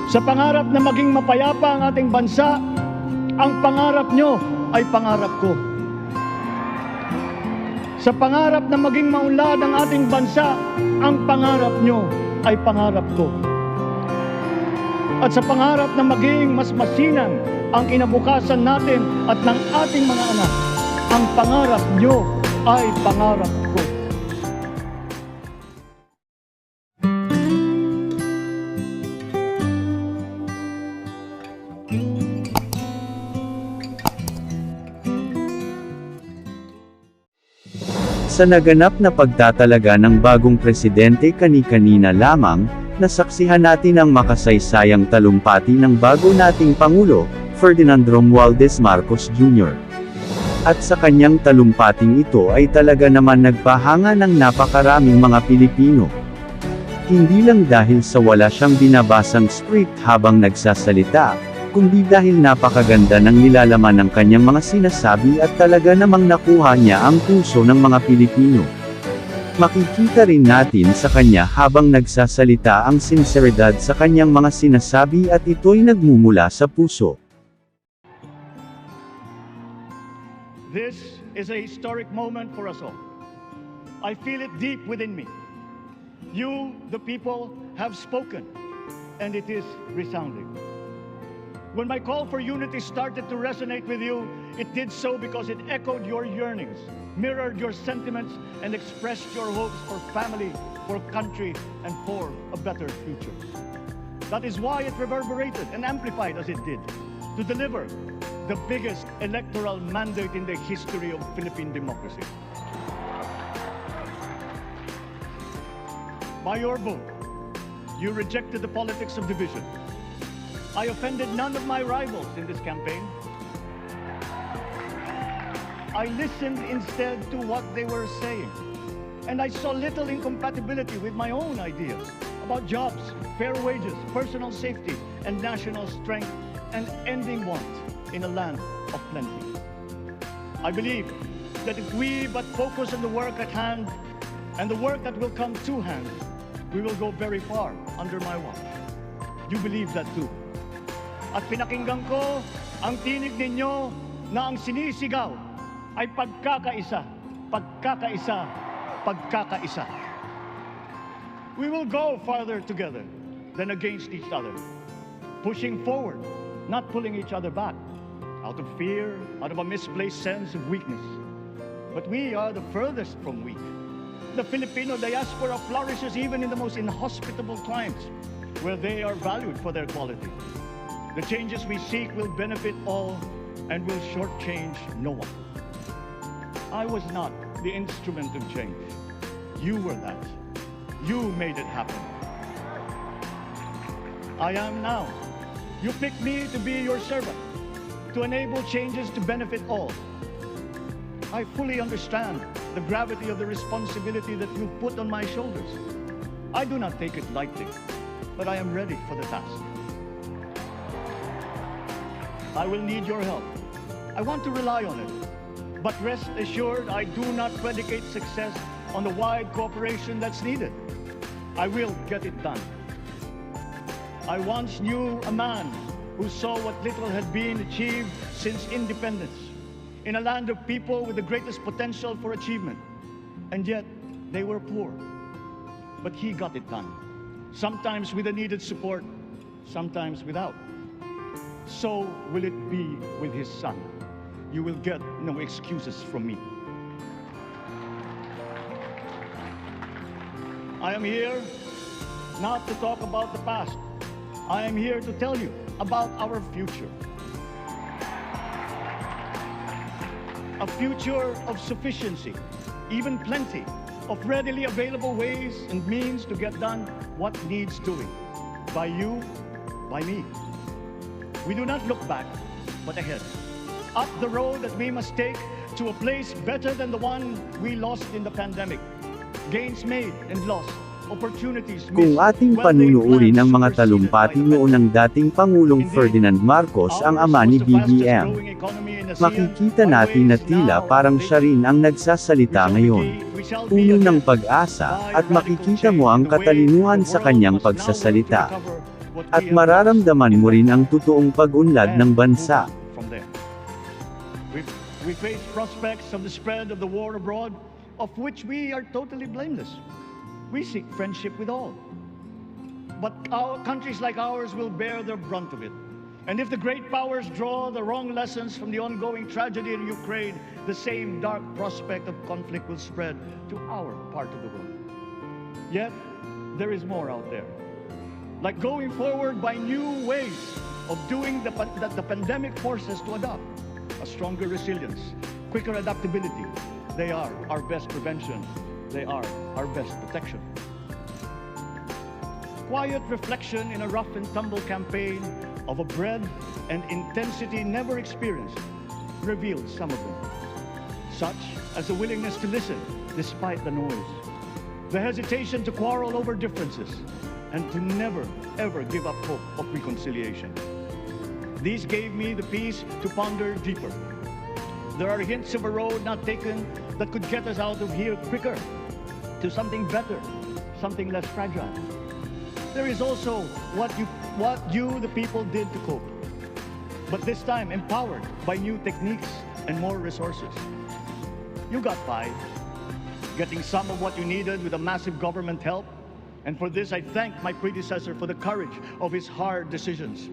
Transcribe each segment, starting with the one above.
Sa pangarap na maging mapayapa ang ating bansa, ang pangarap nyo ay pangarap ko. Sa pangarap na maging maunlad ang ating bansa, ang pangarap nyo ay pangarap ko. At sa pangarap na maging mas masinan ang kinabukasan natin at ng ating mga anak, ang pangarap nyo ay pangarap ko. Sa naganap na pagtatalaga ng bagong presidente kani-kanina lamang, nasaksihan natin ang makasaysayang talumpati ng bago nating Pangulo, Ferdinand Romualdez Marcos Jr. At sa kanyang talumpating ito ay talaga naman nagpahanga ng napakaraming mga Pilipino. Hindi lang dahil sa wala siyang binabasang script habang nagsasalita, kundi dahil napakaganda ng nilalaman ng kanyang mga sinasabi at talaga namang nakuha niya ang puso ng mga Pilipino. Makikita rin natin sa kanya habang nagsasalita ang sinseridad sa kanyang mga sinasabi at ito'y nagmumula sa puso. This is a historic moment for us all. I feel it deep within me. You, the people, have spoken, and it is resounding. When my call for unity started to resonate with you, it did so because it echoed your yearnings, mirrored your sentiments, and expressed your hopes for family, for country, and for a better future. That is why it reverberated and amplified as it did, to deliver the biggest electoral mandate in the history of Philippine democracy. By your vote, you rejected the politics of division. I offended none of my rivals in this campaign. I listened instead to what they were saying, and I saw little incompatibility with my own ideas about jobs, fair wages, personal safety, and national strength, and ending want in a land of plenty. I believe that if we but focus on the work at hand and the work that will come to hand, we will go very far under my watch. You believe that too. At pinakinggan ko ang tinig ninyo na ang sinisigaw ay pagkakaisa, pagkakaisa, pagkakaisa. We will go farther together than against each other, pushing forward, not pulling each other back, out of fear, out of a misplaced sense of weakness. But we are the furthest from weak. The Filipino diaspora flourishes even in the most inhospitable times, where they are valued for their quality. The changes we seek will benefit all and will shortchange no one. I was not the instrument of change. You were that. You made it happen. I am now. You picked me to be your servant, to enable changes to benefit all. I fully understand the gravity of the responsibility that you put on my shoulders. I do not take it lightly, but I am ready for the task. I will need your help. I want to rely on it. But rest assured, I do not predicate success on the wide cooperation that's needed. I will get it done. I once knew a man who saw what little had been achieved since independence, in a land of people with the greatest potential for achievement. And yet, they were poor. But he got it done. Sometimes with the needed support, sometimes without. So will it be with his son. You will get no excuses from me. I am here not to talk about the past. I am here to tell you about our future. A future of sufficiency, even plenty, of readily available ways and means to get done what needs doing. By you, by me. We do not look back, but ahead. Up the road that we must take to a place better than the one we lost in the pandemic. Gains made and lost, opportunities missed. Kung ating panunuurin ang mga talumpati noon ng dating Pangulong Ferdinand Marcos ang ama ni BBM, makikita natin na tila parang siya rin ang nagsasalita ngayon. Puno ng pag-asa, at makikita mo ang katalinuhan sa kanyang pagsasalita. what At we have mararamdaman mo rin ang totoong pag-unlad ng bansa. from there. We face prospects of the spread of the war abroad, of which we are totally blameless. We seek friendship with all. But countries like ours will bear the brunt of it. And if the great powers draw the wrong lessons from the ongoing tragedy in Ukraine, the same dark prospect of conflict will spread to our part of the world. Yet, there is more out there. Like going forward by new ways of doing that the pandemic forces to adopt. A stronger resilience, quicker adaptability. They are our best prevention. They are our best protection. Quiet reflection in a rough and tumble campaign of a breadth and intensity never experienced revealed some of them, such as the willingness to listen despite the noise, the hesitation to quarrel over differences, and to never, ever give up hope of reconciliation. These gave me the peace to ponder deeper. There are hints of a road not taken that could get us out of here quicker to something better, something less fragile. There is also what you, the people, did to cope, but this time empowered by new techniques and more resources. You got by, getting some of what you needed with a massive government help, and for this I thank my predecessor for the courage of his hard decisions.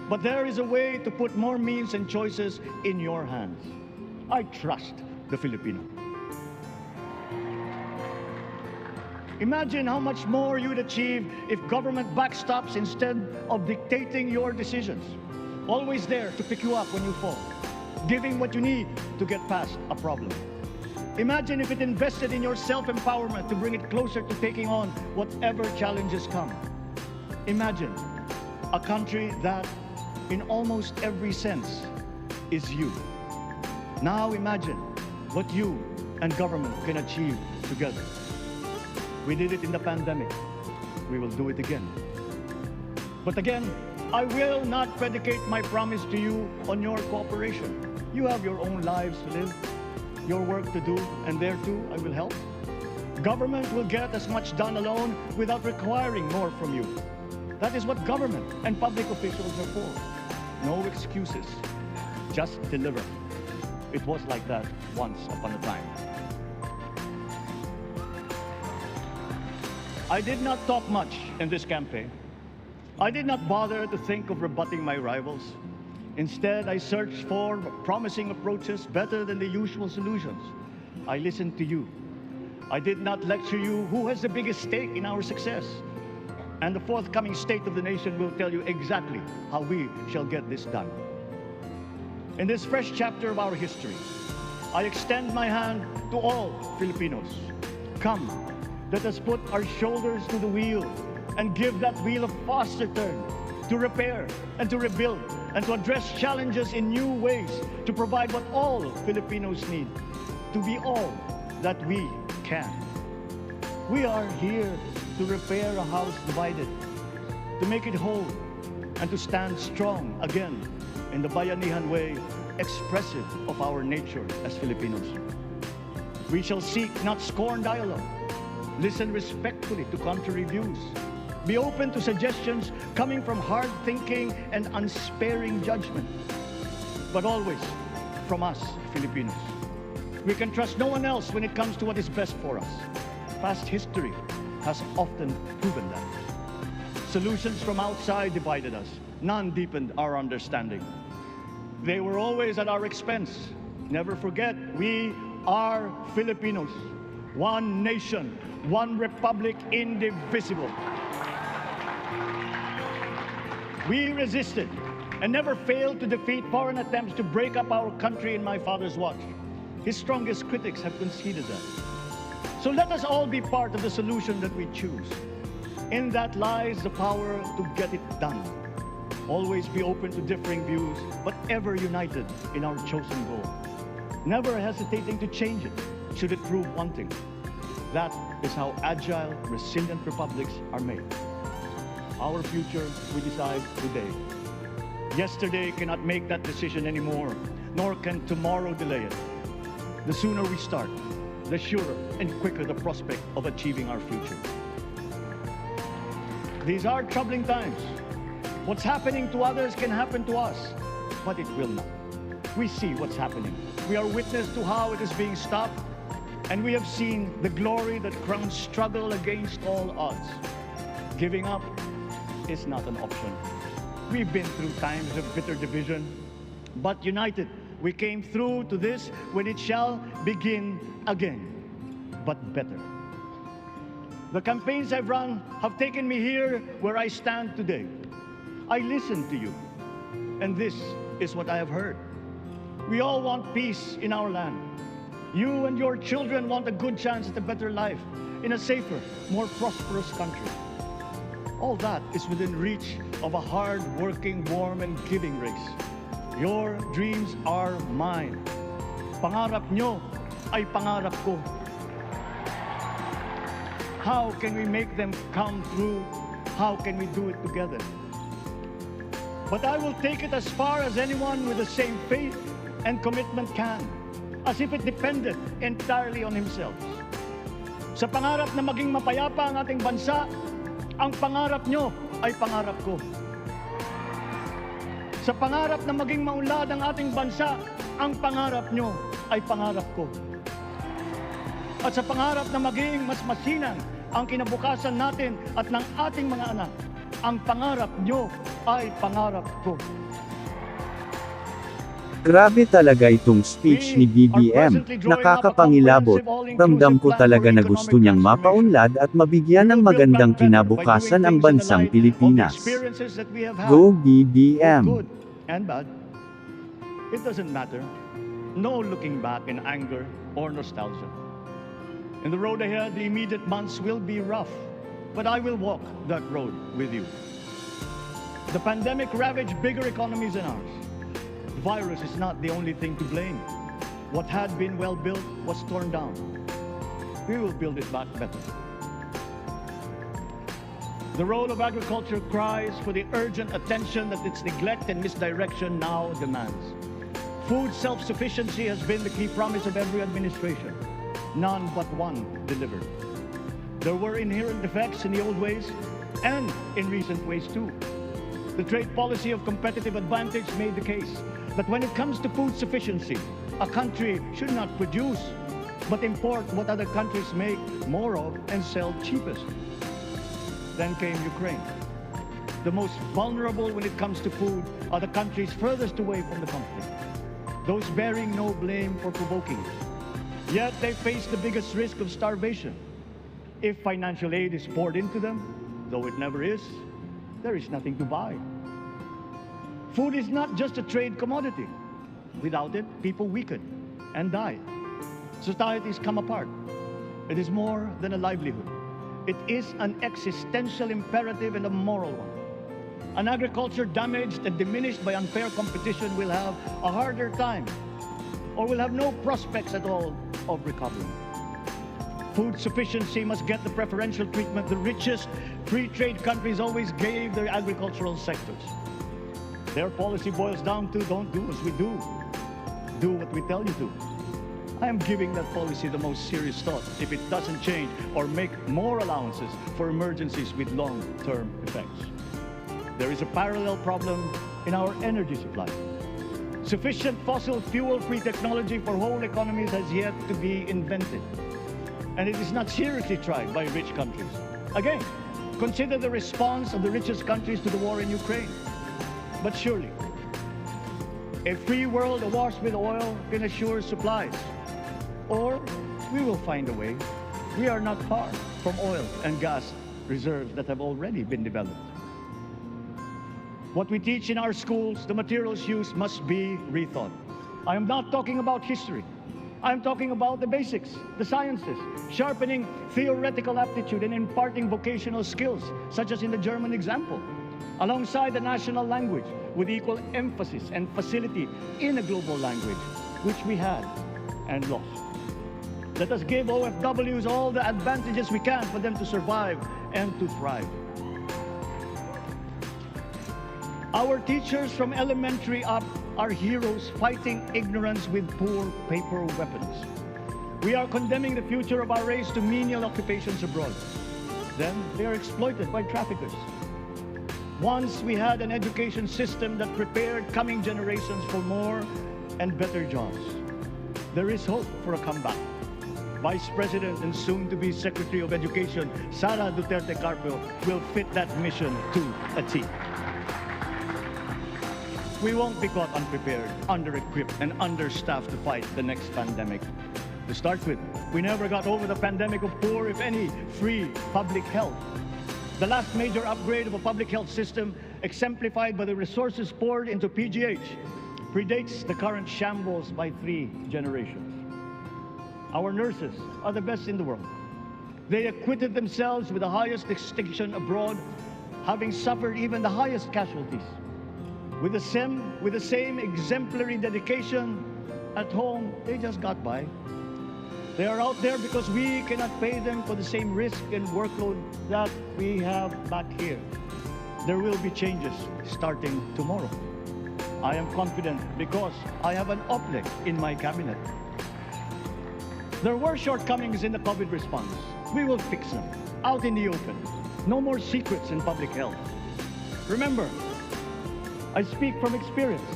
But there is a way to put more means and choices in your hands. I trust the Filipino. Imagine how much more you'd achieve if government backstops instead of dictating your decisions. Always there to pick you up when you fall, giving what you need to get past a problem. Imagine if it invested in your self-empowerment to bring it closer to taking on whatever challenges come. Imagine a country that, in almost every sense, is you. Now imagine what you and government can achieve together. We did it in the pandemic. We will do it again. But again, I will not predicate my promise to you on your cooperation. You have your own lives to live, your work to do, and there too I will help. Government will get as much done alone without requiring more from you. That is what government and public officials are for. No excuses, just deliver. It was like that once upon a time. I did not talk much in this campaign. I did not bother to think of rebutting my rivals. Instead, I searched for promising approaches better than the usual solutions. I listened to you. I did not lecture you who has the biggest stake in our success. And the forthcoming State of the Nation will tell you exactly how we shall get this done. In this fresh chapter of our history, I extend my hand to all Filipinos. Come, let us put our shoulders to the wheel and give that wheel a faster turn to repair and to rebuild and to address challenges in new ways, to provide what all Filipinos need, to be all that we can. We are here to repair a house divided, to make it whole, and to stand strong again in the Bayanihan way, expressive of our nature as Filipinos. We shall seek, not scorn dialogue, listen respectfully to contrary views, be open to suggestions coming from hard thinking and unsparing judgment, but always from us, Filipinos. We can trust no one else when it comes to what is best for us. Past history has often proven that. Solutions from outside divided us. None deepened our understanding. They were always at our expense. Never forget, we are Filipinos. One nation, one republic, indivisible. We resisted and never failed to defeat foreign attempts to break up our country in my father's watch. His strongest critics have conceded that. So let us all be part of the solution that we choose. In that lies the power to get it done. Always be open to differing views, but ever united in our chosen goal. Never hesitating to change it, should it prove wanting. That is how agile, resilient republics are made. Our future we decide today. Yesterday cannot make that decision anymore, nor can tomorrow delay it. The sooner we start, the surer and quicker the prospect of achieving our future. These are troubling times. What's happening to others can happen to us, but it will not. We see what's happening. We are witness to how it is being stopped, and we have seen the glory that crowns struggle against all odds. Giving up is not an option. We've been through times of bitter division, but united, we came through to this when it shall begin again, but better. The campaigns I've run have taken me here where I stand today. I listened to you, and this is what I have heard. We all want peace in our land. You and your children want a good chance at a better life in a safer, more prosperous country. All that is within reach of a hard-working, warm, and giving race. Your dreams are mine. Pangarap nyo ay pangarap ko. How can we make them come true? How can we do it together? But I will take it as far as anyone with the same faith and commitment can, as if it depended entirely on himself. Sa pangarap na maging mapayapa ang ating bansa, ang pangarap nyo ay pangarap ko. Sa pangarap na maging maunlad ang ating bansa, ang pangarap nyo ay pangarap ko. At sa pangarap na maging mas masinang ang kinabukasan natin at ng ating mga anak, ang pangarap nyo ay pangarap ko. Grabe talaga itong speech ni BBM, nakakapangilabot, ramdam ko talaga na gusto niyang mapaunlad at mabigyan ng magandang kinabukasan ang bansang Pilipinas. Go BBM! Good and bad. It doesn't matter. No looking back in anger or nostalgia. In the road ahead, the immediate months will be rough, but I will walk that road with you. The pandemic ravaged bigger economies than ours. The virus is not the only thing to blame. What had been well built was torn down. We will build it back better. The role of agriculture cries for the urgent attention that its neglect and misdirection now demands. Food self-sufficiency has been the key promise of every administration. None but one delivered. There were inherent defects in the old ways and in recent ways too. The trade policy of competitive advantage made the case that when it comes to food sufficiency, a country should not produce, but import what other countries make more of and sell cheapest. Then came Ukraine. The most vulnerable when it comes to food are the countries furthest away from the conflict, those bearing no blame for provoking it. Yet they face the biggest risk of starvation. If financial aid is poured into them, though it never is, there is nothing to buy. Food is not just a trade commodity. Without it, people weaken and die. Societies come apart. It is more than a livelihood. It is an existential imperative and a moral one. An agriculture damaged and diminished by unfair competition will have a harder time, or will have no prospects at all of recovery. Food sufficiency must get the preferential treatment the richest free trade countries always gave their agricultural sectors. Their policy boils down to don't do as we do. Do what we tell you to. I am giving that policy the most serious thought if it doesn't change or make more allowances for emergencies with long-term effects. There is a parallel problem in our energy supply. Sufficient fossil fuel-free technology for whole economies has yet to be invented. And it is not seriously tried by rich countries. Again, consider the response of the richest countries to the war in Ukraine. But surely, a free world awash with oil can assure supplies. Or we will find a way. We are not far from oil and gas reserves that have already been developed. What we teach in our schools, the materials used must be rethought. I am not talking about history. I am talking about the basics, the sciences, sharpening theoretical aptitude and imparting vocational skills, such as in the German example, alongside the national language with equal emphasis and facility in a global language, which we had and lost. Let us give OFWs all the advantages we can for them to survive and to thrive. Our teachers from elementary up are heroes fighting ignorance with poor paper weapons. We are condemning the future of our race to menial occupations abroad. Then they are exploited by traffickers. Once we had an education system that prepared coming generations for more and better jobs. There is hope for a comeback. Vice President and soon-to-be Secretary of Education, Sara Duterte Carpio, will fit that mission to a T. We won't be caught unprepared, under-equipped, and understaffed to fight the next pandemic. To start with, we never got over the pandemic of poor, if any, free public health. The last major upgrade of a public health system, exemplified by the resources poured into PGH, predates the current shambles by 3 generations. Our nurses are the best in the world. They acquitted themselves with the highest distinction abroad, having suffered even the highest casualties. With the same exemplary dedication at home, they just got by. They are out there because we cannot pay them for the same risk and workload that we have back here. There will be changes starting tomorrow. I am confident because I have an OPLEC in my cabinet. There were shortcomings in the COVID response. We will fix them, out in the open. No more secrets in public health. Remember, I speak from experience.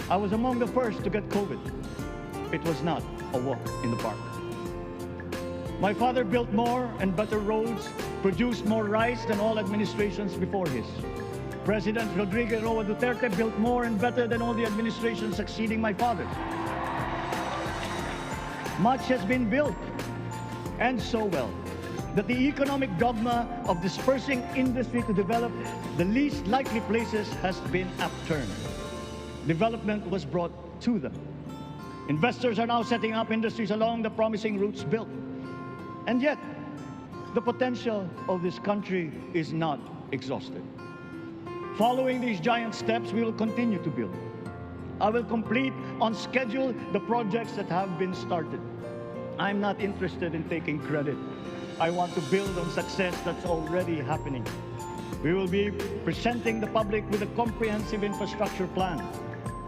I was among the first to get COVID. It was not a walk in the park. My father built more and better roads, produced more rice than all administrations before his. President Rodrigo Roa Duterte built more and better than all the administrations succeeding my father's. Much has been built, and so well, that the economic dogma of dispersing industry to develop the least likely places has been upturned. Development was brought to them. Investors are now setting up industries along the promising routes built. And yet, the potential of this country is not exhausted. Following these giant steps, we will continue to build. I will complete on schedule the projects that have been started. I'm not interested in taking credit. I want to build on success that's already happening. We will be presenting the public with a comprehensive infrastructure plan.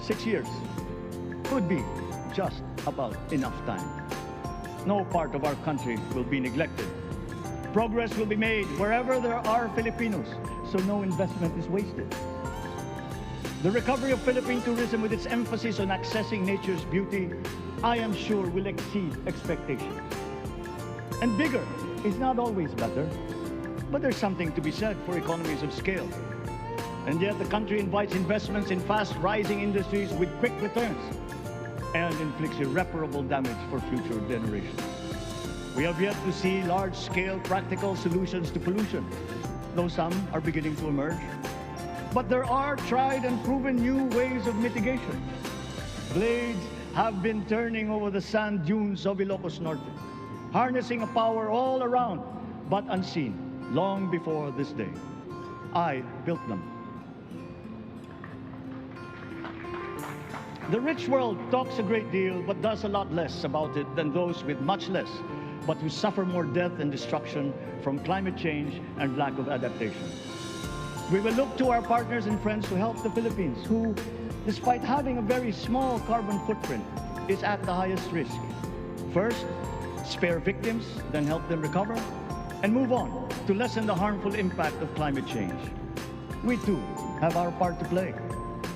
6 years could be just about enough time. No part of our country will be neglected. Progress will be made wherever there are Filipinos, so no investment is wasted. The recovery of Philippine tourism with its emphasis on accessing nature's beauty, I am sure will exceed expectations. And bigger is not always better, but there's something to be said for economies of scale. And yet the country invites investments in fast-rising industries with quick returns and inflicts irreparable damage for future generations. We have yet to see large-scale practical solutions to pollution, though some are beginning to emerge. But there are tried and proven new ways of mitigation. Blades have been turning over the sand dunes of Ilocos Norte, harnessing a power all around, but unseen, long before this day. I built them. The rich world talks a great deal, but does a lot less about it than those with much less, but who suffer more death and destruction from climate change and lack of adaptation. We will look to our partners and friends to help the Philippines, who, despite having a very small carbon footprint, is at the highest risk. First, spare victims, then help them recover, and move on to lessen the harmful impact of climate change. We too have our part to play.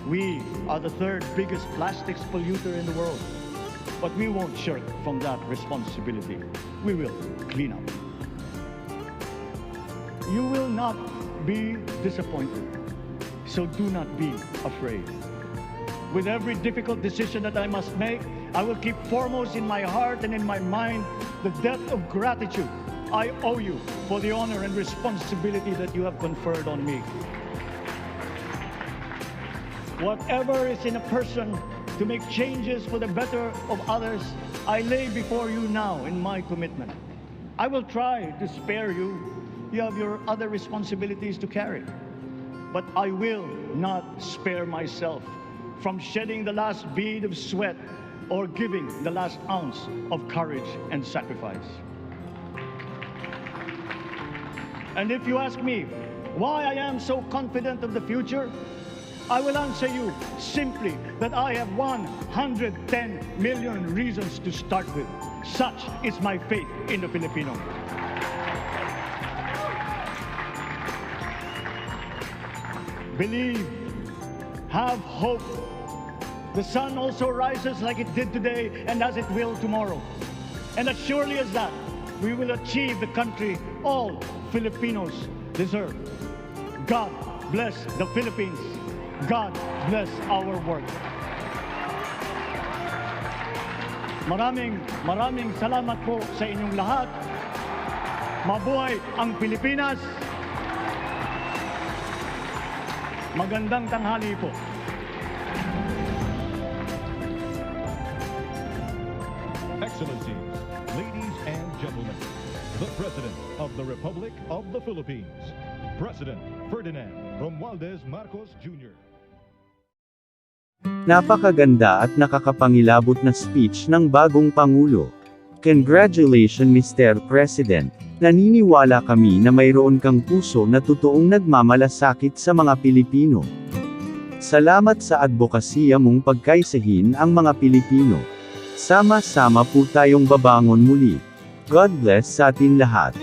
We are the third biggest plastics polluter in the world, but we won't shirk from that responsibility. We will clean up. You will not be disappointed, so do not be afraid. With every difficult decision that I must make, I will keep foremost in my heart and in my mind the debt of gratitude I owe you for the honor and responsibility that you have conferred on me. Whatever is in a person to make changes for the better of others, I lay before you now in my commitment. I will try to spare you. You have your other responsibilities to carry. But I will not spare myself from shedding the last bead of sweat or giving the last ounce of courage and sacrifice. And if you ask me why I am so confident of the future, I will answer you simply that I have 110 million reasons to start with. Such is my faith in the Filipino. believe, have hope. The sun also rises like it did today and as it will tomorrow. And as surely as that, we will achieve the country all Filipinos deserve. God bless the Philippines. God bless our work. Maraming salamat po sa inyong lahat. Mabuhay ang Pilipinas. Magandang tanghali po. Excellencies, ladies and gentlemen, the President of the Republic of the Philippines, President Ferdinand Romualdez Marcos Jr. Napakaganda at nakakapangilabot na speech ng bagong Pangulo. Congratulations Mr. President. Naniniwala kami na mayroon kang puso na totoong nagmamalasakit sa mga Pilipino. Salamat sa advokasya mong pagkaisahin ang mga Pilipino. Sama-sama po tayong babangon muli. God bless sa atin lahat.